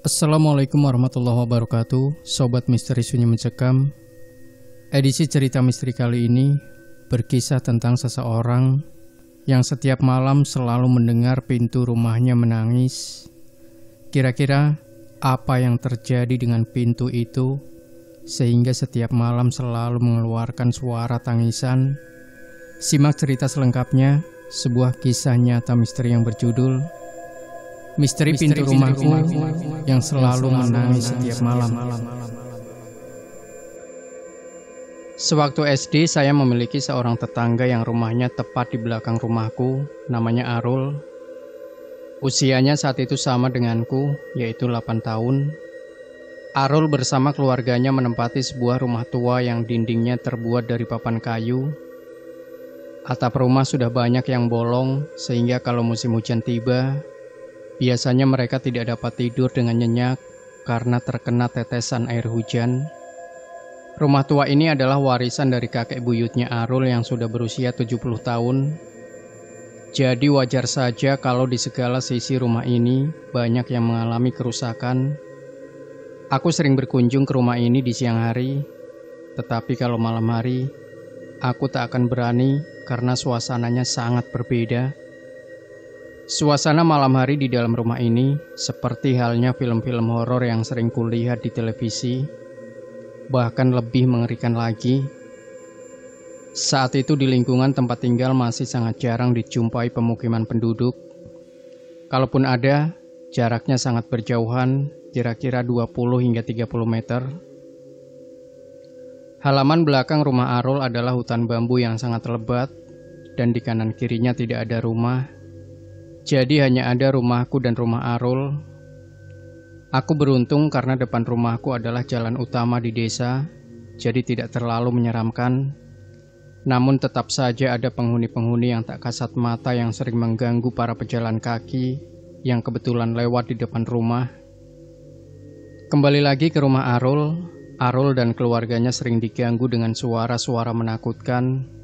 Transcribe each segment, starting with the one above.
Assalamualaikum warahmatullahi wabarakatuh. Sobat Misteri Sunyi Mencekam. Edisi cerita misteri kali ini berkisah tentang seseorang yang setiap malam selalu mendengar pintu rumahnya menangis. Kira-kira apa yang terjadi dengan pintu itu sehingga setiap malam selalu mengeluarkan suara tangisan? Simak cerita selengkapnya, sebuah kisah nyata misteri yang berjudul Misteri Pintu Rumahku yang selalu menangis setiap malam. Sewaktu SD, saya memiliki seorang tetangga yang rumahnya tepat di belakang rumahku, namanya Arul. Usianya saat itu sama denganku, yaitu 8 tahun. Arul bersama keluarganya menempati sebuah rumah tua yang dindingnya terbuat dari papan kayu. Atap rumah sudah banyak yang bolong, sehingga kalau musim hujan tiba, biasanya mereka tidak dapat tidur dengan nyenyak karena terkena tetesan air hujan. Rumah tua ini adalah warisan dari kakek buyutnya Arul yang sudah berusia 70 tahun. Jadi wajar saja kalau di segala sisi rumah ini banyak yang mengalami kerusakan. Aku sering berkunjung ke rumah ini di siang hari, tetapi kalau malam hari, aku tak akan berani karena suasananya sangat berbeda. Suasana malam hari di dalam rumah ini seperti halnya film-film horor yang sering kulihat di televisi, bahkan lebih mengerikan lagi. Saat itu di lingkungan tempat tinggal masih sangat jarang dijumpai pemukiman penduduk. Kalaupun ada, jaraknya sangat berjauhan, kira-kira 20 hingga 30 meter. Halaman belakang rumah Arul adalah hutan bambu yang sangat lebat, dan di kanan kirinya tidak ada rumah. Jadi hanya ada rumahku dan rumah Arul. Aku beruntung karena depan rumahku adalah jalan utama di desa, jadi tidak terlalu menyeramkan. Namun tetap saja ada penghuni-penghuni yang tak kasat mata yang sering mengganggu para pejalan kaki yang kebetulan lewat di depan rumah. Kembali lagi ke rumah Arul, Arul dan keluarganya sering diganggu dengan suara-suara menakutkan.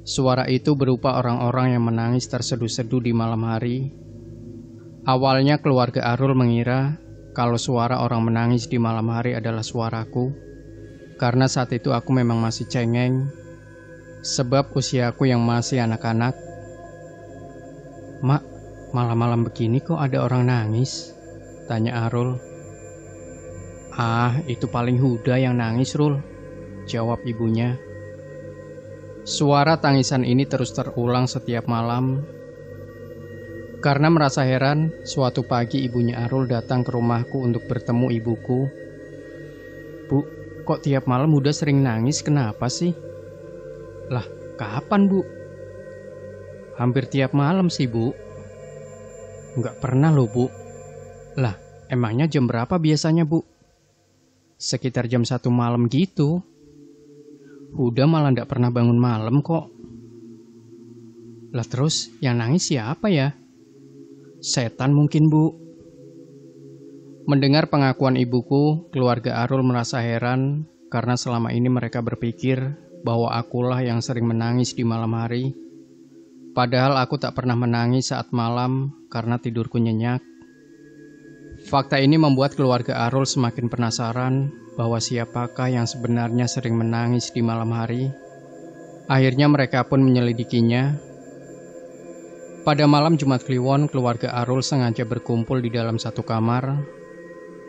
Suara itu berupa orang-orang yang menangis terseduh-seduh di malam hari. Awalnya keluarga Arul mengira kalau suara orang menangis di malam hari adalah suaraku, karena saat itu aku memang masih cengeng, sebab usiaku yang masih anak-anak. "Mak, malam-malam begini kok ada orang nangis?" tanya Arul. "Ah, itu paling Huda yang nangis, Rul," jawab ibunya. Suara tangisan ini terus terulang setiap malam. Karena merasa heran, suatu pagi ibunya Arul datang ke rumahku untuk bertemu ibuku. "Bu, kok tiap malam Huda sering nangis, kenapa sih?" "Lah, kapan, Bu?" "Hampir tiap malam sih, Bu." "Nggak pernah loh, Bu." "Lah, emangnya jam berapa biasanya, Bu?" "Sekitar jam 1 malam gitu. Huda malah nggak pernah bangun malam kok." "Lah terus yang nangis siapa ya?" "Setan mungkin, Bu." Mendengar pengakuan ibuku, keluarga Arul merasa heran karena selama ini mereka berpikir bahwa akulah yang sering menangis di malam hari. Padahal aku tak pernah menangis saat malam karena tidurku nyenyak. Fakta ini membuat keluarga Arul semakin penasaran bahwa siapakah yang sebenarnya sering menangis di malam hari. Akhirnya mereka pun menyelidikinya. Pada malam Jumat Kliwon, keluarga Arul sengaja berkumpul di dalam satu kamar.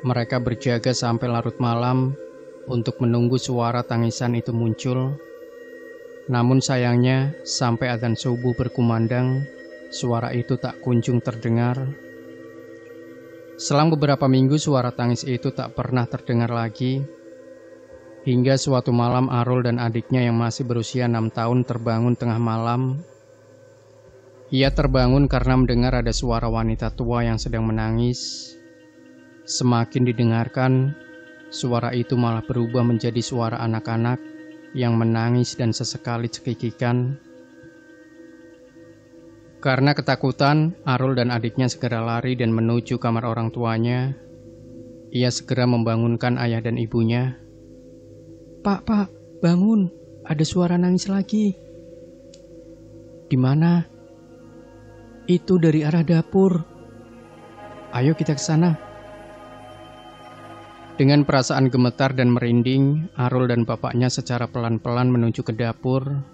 Mereka berjaga sampai larut malam untuk menunggu suara tangisan itu muncul. Namun sayangnya, sampai adzan subuh berkumandang, suara itu tak kunjung terdengar. Selang beberapa minggu suara tangis itu tak pernah terdengar lagi. Hingga suatu malam Arul dan adiknya yang masih berusia 6 tahun terbangun tengah malam. Ia terbangun karena mendengar ada suara wanita tua yang sedang menangis. Semakin didengarkan, suara itu malah berubah menjadi suara anak-anak yang menangis dan sesekali cekikikan. Karena ketakutan, Arul dan adiknya segera lari dan menuju kamar orang tuanya. Ia segera membangunkan ayah dan ibunya. Pak, bangun, ada suara nangis lagi." "Di mana?" "Itu dari arah dapur." "Ayo kita ke sana." Dengan perasaan gemetar dan merinding, Arul dan bapaknya secara pelan-pelan menuju ke dapur.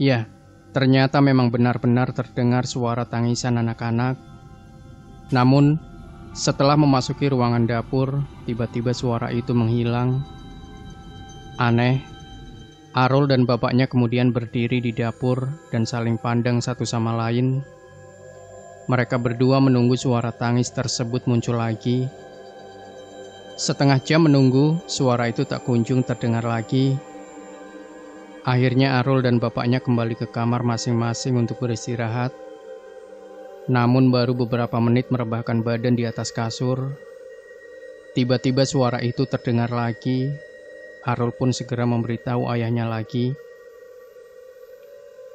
Ya, ternyata memang benar-benar terdengar suara tangisan anak-anak. Namun, setelah memasuki ruangan dapur, tiba-tiba suara itu menghilang. Aneh, Arul dan bapaknya kemudian berdiri di dapur dan saling pandang satu sama lain. Mereka berdua menunggu suara tangis tersebut muncul lagi. Setengah jam menunggu, suara itu tak kunjung terdengar lagi. Akhirnya Arul dan bapaknya kembali ke kamar masing-masing untuk beristirahat. Namun baru beberapa menit merebahkan badan di atas kasur, tiba-tiba suara itu terdengar lagi. Arul pun segera memberitahu ayahnya lagi.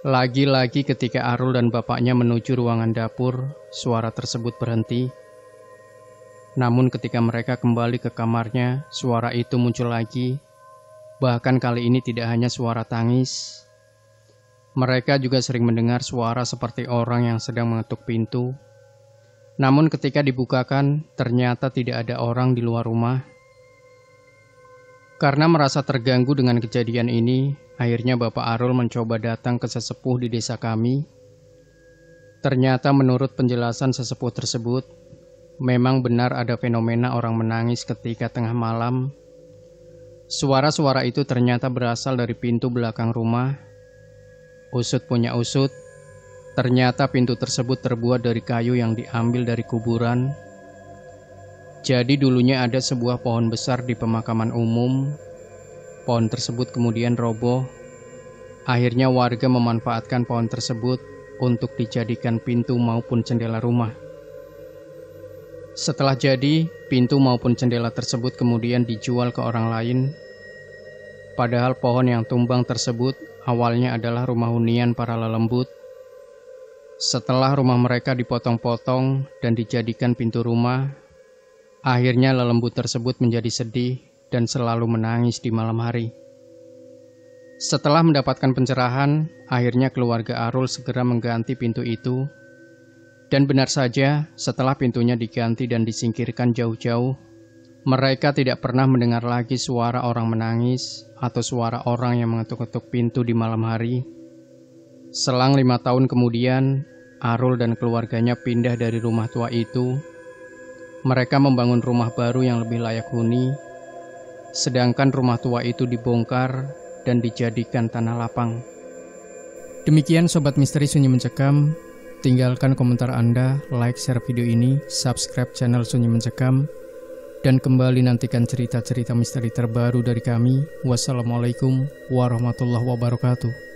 Lagi-lagi ketika Arul dan bapaknya menuju ruangan dapur, suara tersebut berhenti. Namun ketika mereka kembali ke kamarnya, suara itu muncul lagi. Bahkan kali ini tidak hanya suara tangis. Mereka juga sering mendengar suara seperti orang yang sedang mengetuk pintu. Namun ketika dibukakan, ternyata tidak ada orang di luar rumah. Karena merasa terganggu dengan kejadian ini, akhirnya Bapak Arul mencoba datang ke sesepuh di desa kami. Ternyata menurut penjelasan sesepuh tersebut, memang benar ada fenomena orang menangis ketika tengah malam. Suara-suara itu ternyata berasal dari pintu belakang rumah. Usut punya usut, ternyata pintu tersebut terbuat dari kayu yang diambil dari kuburan. Jadi dulunya ada sebuah pohon besar di pemakaman umum. Pohon tersebut kemudian roboh. Akhirnya warga memanfaatkan pohon tersebut untuk dijadikan pintu maupun jendela rumah. Setelah jadi, pintu maupun jendela tersebut kemudian dijual ke orang lain. Padahal pohon yang tumbang tersebut awalnya adalah rumah hunian para lelembut. Setelah rumah mereka dipotong-potong dan dijadikan pintu rumah, akhirnya lelembut tersebut menjadi sedih dan selalu menangis di malam hari. Setelah mendapatkan pencerahan, akhirnya keluarga Arul segera mengganti pintu itu. Dan benar saja, setelah pintunya diganti dan disingkirkan jauh-jauh, mereka tidak pernah mendengar lagi suara orang menangis atau suara orang yang mengetuk-ketuk pintu di malam hari. Selang 5 tahun kemudian, Arul dan keluarganya pindah dari rumah tua itu. Mereka membangun rumah baru yang lebih layak huni, sedangkan rumah tua itu dibongkar dan dijadikan tanah lapang. Demikian Sobat Misteri Sunyi Mencekam. Tinggalkan komentar Anda, like, share video ini, subscribe channel Sunyi Mencekam, dan kembali nantikan cerita-cerita misteri terbaru dari kami. Wassalamualaikum warahmatullahi wabarakatuh.